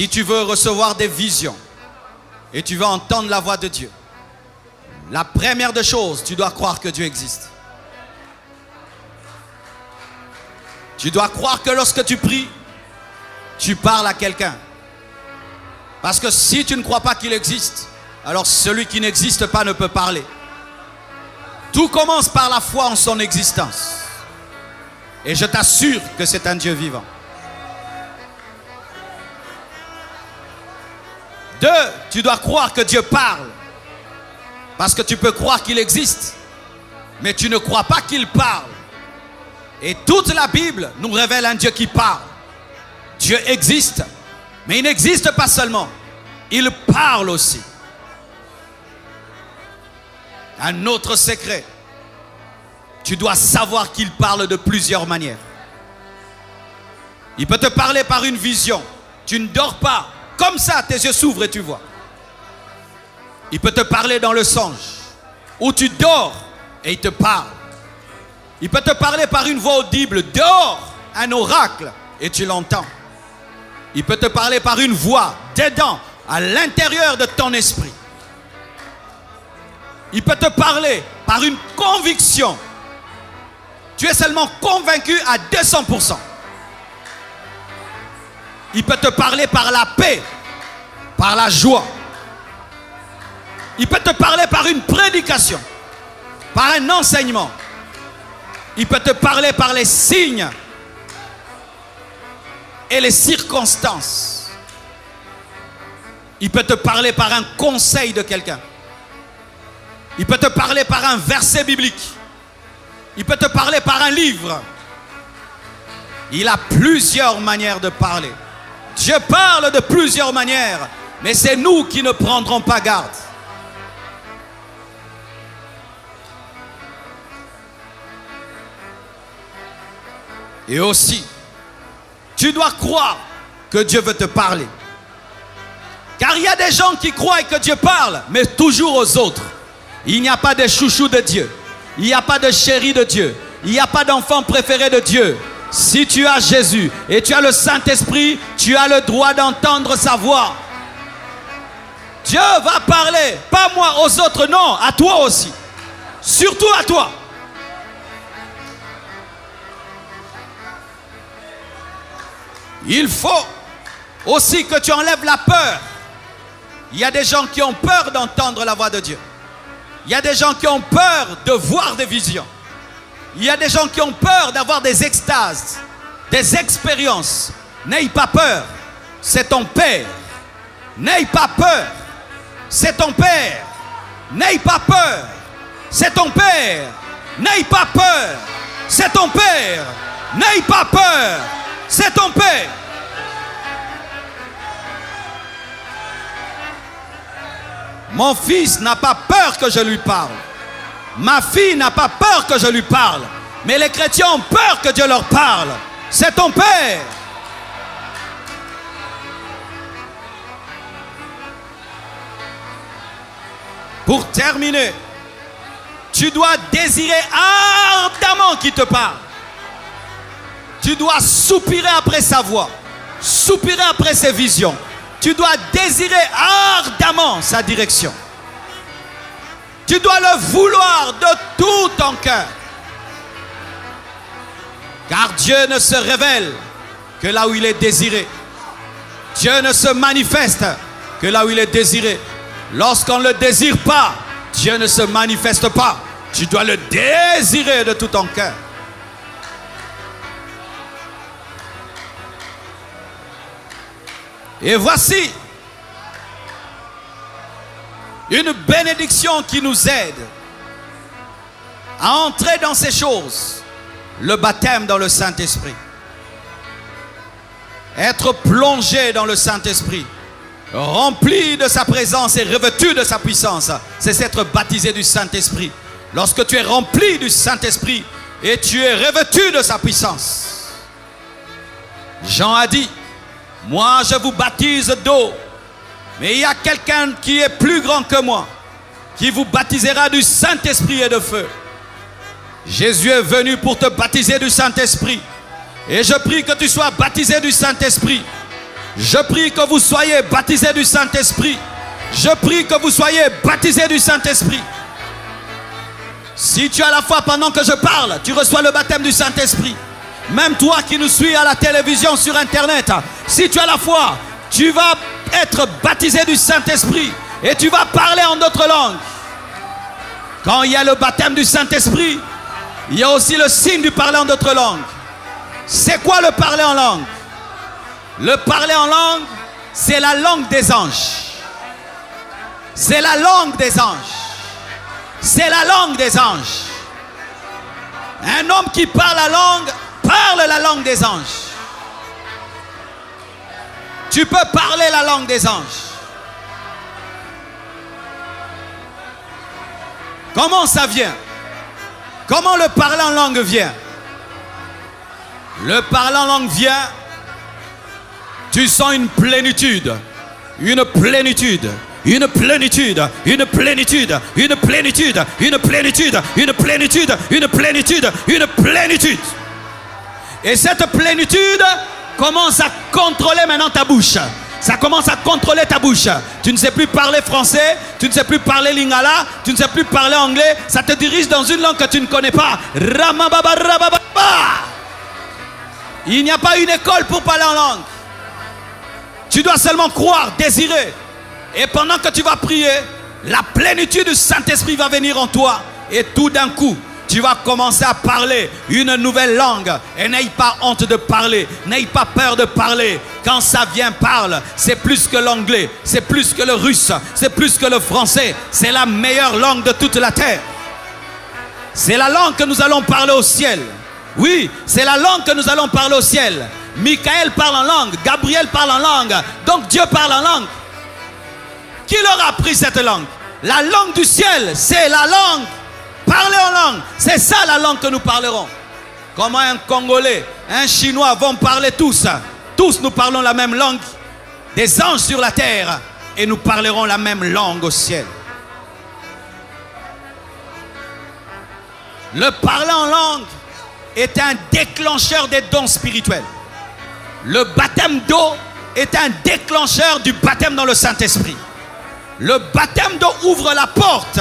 Si tu veux recevoir des visions et tu veux entendre la voix de Dieu, la première des choses, tu dois croire que Dieu existe. Tu dois croire que lorsque tu pries, tu parles à quelqu'un. Parce que si tu ne crois pas qu'il existe, alors celui qui n'existe pas ne peut parler. Tout commence par la foi en son existence. Et je t'assure que c'est un Dieu vivant. 2, tu dois croire que Dieu parle. Parce que tu peux croire qu'il existe, mais tu ne crois pas qu'il parle. Et toute la Bible nous révèle un Dieu qui parle. Dieu existe, mais il n'existe pas seulement. Il parle aussi. Un autre secret. Tu dois savoir qu'il parle de plusieurs manières. Il peut te parler par une vision. Tu ne dors pas. Comme ça, tes yeux s'ouvrent et tu vois. Il peut te parler dans le songe, où tu dors et il te parle. Il peut te parler par une voix audible, dehors, un oracle, et tu l'entends. Il peut te parler par une voix, dedans, à l'intérieur de ton esprit. Il peut te parler par une conviction. Tu es seulement convaincu à 200%. Il peut te parler par la paix, par la joie. Il peut te parler par une prédication, par un enseignement. Il peut te parler par les signes et les circonstances. Il peut te parler par un conseil de quelqu'un. Il peut te parler par un verset biblique. Il peut te parler par un livre. Il a plusieurs manières de parler. Dieu parle de plusieurs manières, mais c'est nous qui ne prendrons pas garde. Et aussi, tu dois croire que Dieu veut te parler. Car il y a des gens qui croient que Dieu parle, mais toujours aux autres. Il n'y a pas de chouchou de Dieu. Il n'y a pas de chéri de Dieu. Il n'y a pas d'enfant préféré de Dieu. Si tu as Jésus et tu as le Saint-Esprit, tu as le droit d'entendre sa voix. Dieu va parler, pas moi aux autres, non, à toi aussi. Surtout à toi. Il faut aussi que tu enlèves la peur. Il y a des gens qui ont peur d'entendre la voix de Dieu. Il y a des gens qui ont peur de voir des visions. Il y a des gens qui ont peur d'avoir des extases, des expériences. N'aie pas peur, c'est ton Père. N'aie pas peur, c'est ton Père. N'aie pas peur, c'est ton Père. N'aie pas peur, c'est ton Père. N'aie pas peur, c'est ton Père. Mon fils n'a pas peur que je lui parle. Ma fille n'a pas peur que je lui parle. Mais les chrétiens ont peur que Dieu leur parle. C'est ton Père. Pour terminer, tu dois désirer ardemment qu'il te parle. Tu dois soupirer après sa voix, soupirer après ses visions. Tu dois désirer ardemment sa direction. Tu dois le vouloir de tout ton cœur. Car Dieu ne se révèle que là où il est désiré. Dieu ne se manifeste que là où il est désiré. Lorsqu'on ne le désire pas, Dieu ne se manifeste pas. Tu dois le désirer de tout ton cœur. Et voici une bénédiction qui nous aide à entrer dans ces choses. Le baptême dans le Saint-Esprit. Être plongé dans le Saint-Esprit. Rempli de sa présence et revêtu de sa puissance. C'est être baptisé du Saint-Esprit. Lorsque tu es rempli du Saint-Esprit et tu es revêtu de sa puissance. Jean a dit: moi je vous baptise d'eau, mais il y a quelqu'un qui est plus grand que moi, qui vous baptisera du Saint-Esprit et de feu. Jésus est venu pour te baptiser du Saint-Esprit. Et je prie que tu sois baptisé du Saint-Esprit. Je prie que vous soyez baptisés du Saint-Esprit. Je prie que vous soyez baptisés du Saint-Esprit. Si tu as la foi pendant que je parle, tu reçois le baptême du Saint-Esprit. Même toi qui nous suis à la télévision, sur Internet, si tu as la foi, tu vas être baptisé du Saint-Esprit et tu vas parler en d'autres langues. Quand il y a le baptême du Saint-Esprit, il y a aussi le signe du parler en d'autres langues. C'est quoi le parler en langue? Le parler en langue, c'est la langue des anges. C'est la langue des anges. C'est la langue des anges. Un homme qui parle la langue des anges. Tu peux parler la langue des anges. Comment ça vient? Comment le parler en langue vient? Le parler en langue vient, tu sens une plénitude, une plénitude, une plénitude, une plénitude, une plénitude, une plénitude, une plénitude, une plénitude, une plénitude. Et cette plénitude commence à contrôler maintenant ta bouche. Ça commence à contrôler ta bouche. Tu ne sais plus parler français, tu ne sais plus parler lingala, tu ne sais plus parler anglais. Ça te dirige dans une langue que tu ne connais pas. Ramababa, rababa. Il n'y a pas une école pour parler en langue. Tu dois seulement croire, désirer. Et pendant que tu vas prier, la plénitude du Saint-Esprit va venir en toi. Et tout d'un coup, tu vas commencer à parler une nouvelle langue. Et n'aie pas honte de parler. N'aie pas peur de parler. Quand ça vient, parle. C'est plus que l'anglais. C'est plus que le russe. C'est plus que le français. C'est la meilleure langue de toute la terre. C'est la langue que nous allons parler au ciel. Oui, c'est la langue que nous allons parler au ciel. Michael parle en langue. Gabriel parle en langue. Donc Dieu parle en langue. Qui leur a appris cette langue? La langue du ciel, c'est la langue. Parler en langue, c'est ça la langue que nous parlerons. Comment un Congolais, un Chinois vont parler tous. Tous nous parlons la même langue. Des anges sur la terre. Et nous parlerons la même langue au ciel. Le parler en langue est un déclencheur des dons spirituels. Le baptême d'eau est un déclencheur du baptême dans le Saint-Esprit. Le baptême d'eau ouvre la porte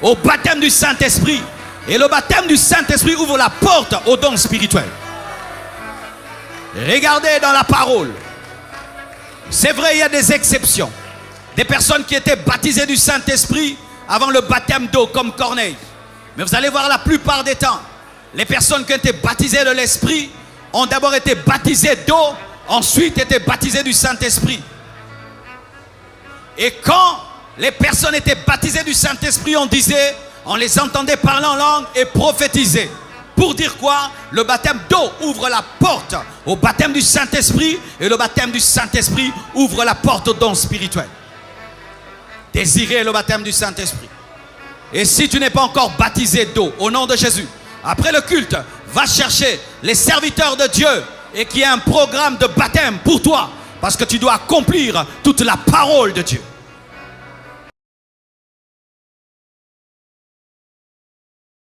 au baptême du Saint-Esprit. Et le baptême du Saint-Esprit ouvre la porte aux dons spirituels. Regardez dans la parole. C'est vrai, il y a des exceptions. Des personnes qui étaient baptisées du Saint-Esprit avant le baptême d'eau, comme Corneille. Mais vous allez voir, la plupart des temps, les personnes qui ont été baptisées de l'Esprit ont d'abord été baptisées d'eau, ensuite été baptisées du Saint-Esprit. Et quand les personnes étaient baptisées du Saint-Esprit, on les entendait parler en langue et prophétiser. Pour dire quoi? Le baptême d'eau ouvre la porte au baptême du Saint-Esprit et le baptême du Saint-Esprit ouvre la porte aux dons spirituels. Désirez le baptême du Saint-Esprit. Et si tu n'es pas encore baptisé d'eau, au nom de Jésus, après le culte, va chercher les serviteurs de Dieu et qu'il y ait un programme de baptême pour toi parce que tu dois accomplir toute la parole de Dieu.